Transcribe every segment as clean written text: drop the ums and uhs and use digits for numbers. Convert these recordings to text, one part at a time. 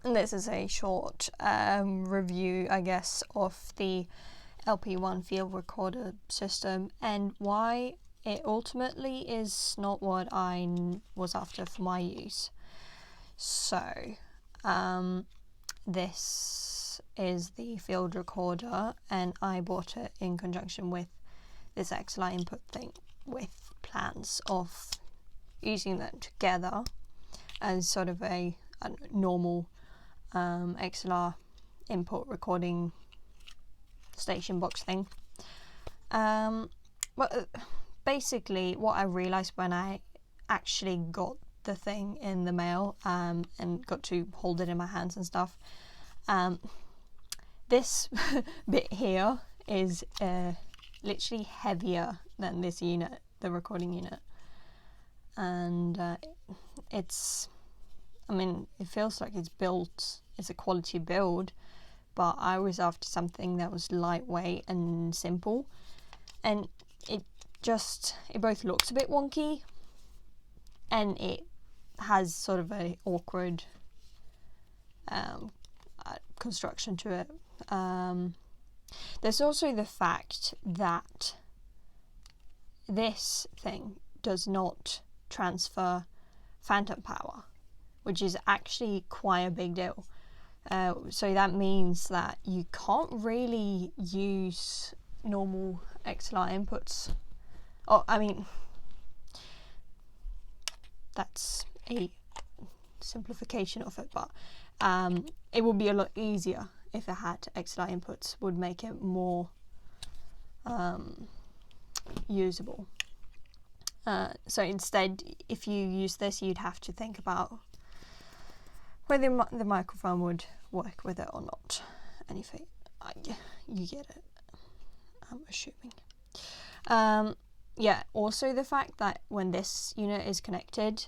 And this is a short review, I guess, of the LP1 Field recorder system and why it ultimately is not what I was after for my use. So, this is the field recorder, and I bought it in conjunction with this XLR input thing, with plans of using them together as sort of a normal XLR input recording station box thing. Well, basically what I realized when I actually got the thing in the mail and got to hold it in my hands and stuff, this bit here is literally heavier than this unit, the recording unit, and it's, I mean, it feels like it's a quality build, but I was after something that was lightweight and simple, and it both looks a bit wonky and it has sort of a awkward construction to it. There's also the fact that this thing does not transfer phantom power, which is actually quite a big deal. So that means that you can't really use normal XLR inputs. Oh, I mean, that's a simplification of it, but it would be a lot easier if it had XLR inputs, would make it more usable. So instead, if you use this, you'd have to think about whether the microphone would work with it or not. And if you get it, I'm assuming. Yeah, also the fact that when this unit is connected,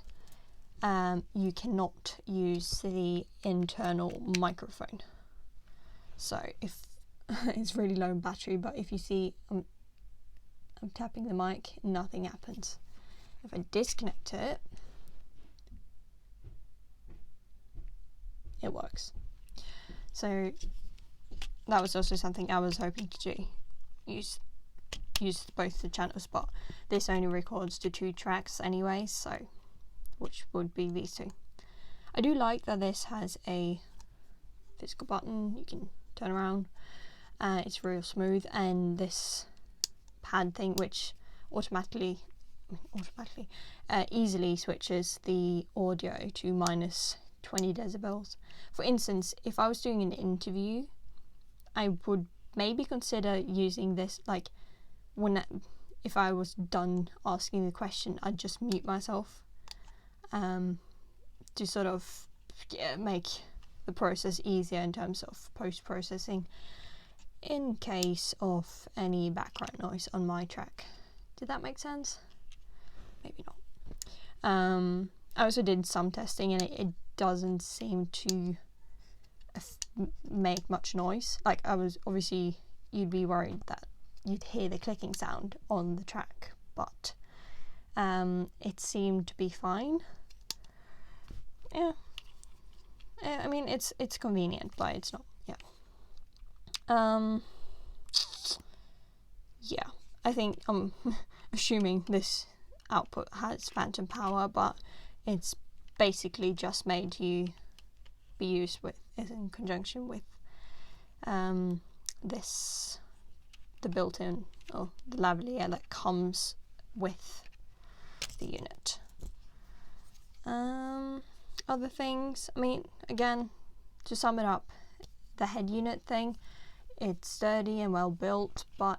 you cannot use the internal microphone. So if it's really low in battery, but if you see I'm tapping the mic, nothing happens. If I disconnect it, it works. So that was also something I was hoping to do, use both the channels, but this only records the 2 tracks anyway, so which would be these 2. I do like that this has a physical button you can turn around. It's real smooth, and this pad thing which easily switches the audio to minus 20 decibels. For instance, if I was doing an interview, I would maybe consider using this, like if I was done asking the question, I'd just mute myself to sort of make the process easier in terms of post-processing in case of any background noise on my track. Did that make sense? Maybe not. I also did some testing, and it doesn't seem to make much noise. Like, obviously you'd be worried that you'd hear the clicking sound on the track, but it seemed to be fine. Yeah. I mean, it's convenient, but it's not. Yeah. Yeah. I think I'm assuming this output has phantom power, but it's basically just made to be used in conjunction with the built-in, or the lavalier that comes with the unit. Other things, I mean, again, to sum it up, the head unit thing, it's sturdy and well built, but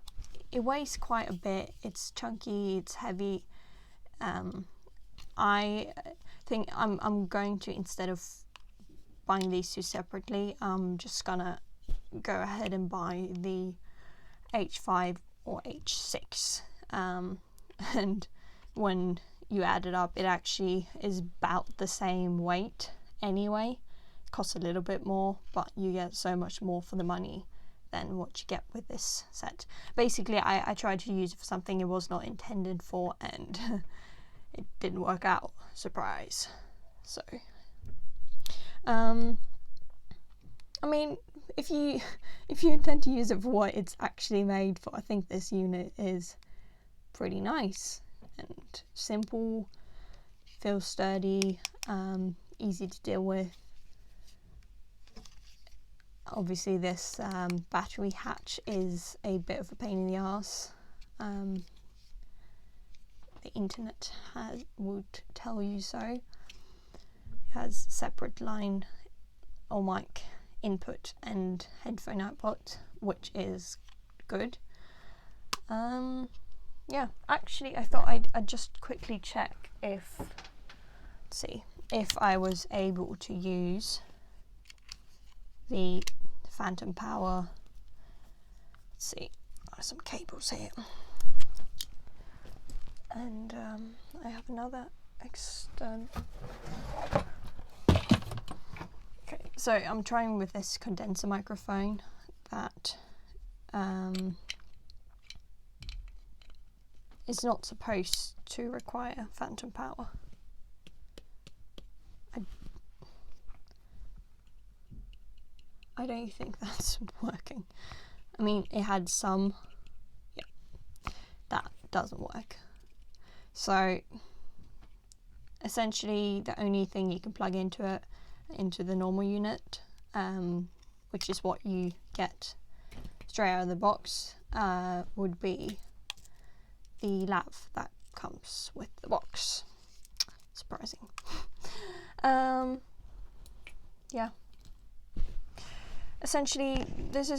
it weighs quite a bit. It's chunky, it's heavy. I think I'm going to, instead of buying these 2 separately, I'm just gonna go ahead and buy the H5 or H6, and when you add it up, it actually is about the same weight anyway. It costs a little bit more, but you get so much more for the money than what you get with this set. Basically, I tried to use it for something it was not intended for, and it didn't work out. Surprise. So I mean, if you intend to use it for what it's actually made for, I think this unit is pretty nice and simple, feels sturdy, easy to deal with. Obviously this battery hatch is a bit of a pain in the arse. The internet would tell you so. It has separate line or mic input and headphone output, which is good. Yeah, actually I thought I'd just quickly check if I was able to use the phantom power. Let's see, there's some cables here, and I have another external. Okay, so I'm trying with this condenser microphone that is not supposed to require phantom power. I don't think that's working. I mean, it had some, yeah, that doesn't work. So essentially the only thing you can plug into the normal unit, which is what you get straight out of the box, would be the lav that comes with the box. Surprising. Yeah. Essentially, this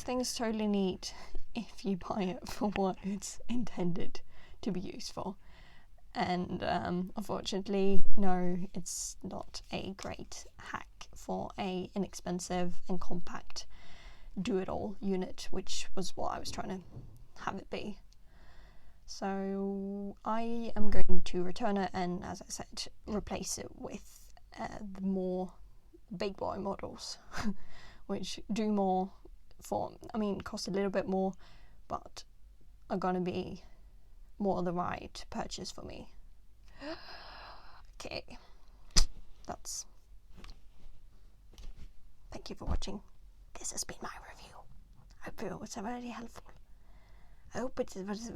thing is totally neat if you buy it for what it's intended to be used for. And unfortunately, no, it's not a great hack for a inexpensive and compact do-it-all unit, which was what I was trying to have it be. So I am going to return it and, as I said, replace it with the more big boy models, which do more cost a little bit more, but are going to be more the right purchase for me. Okay, thank you for watching. This has been my review. I hope it was very helpful. I hope it was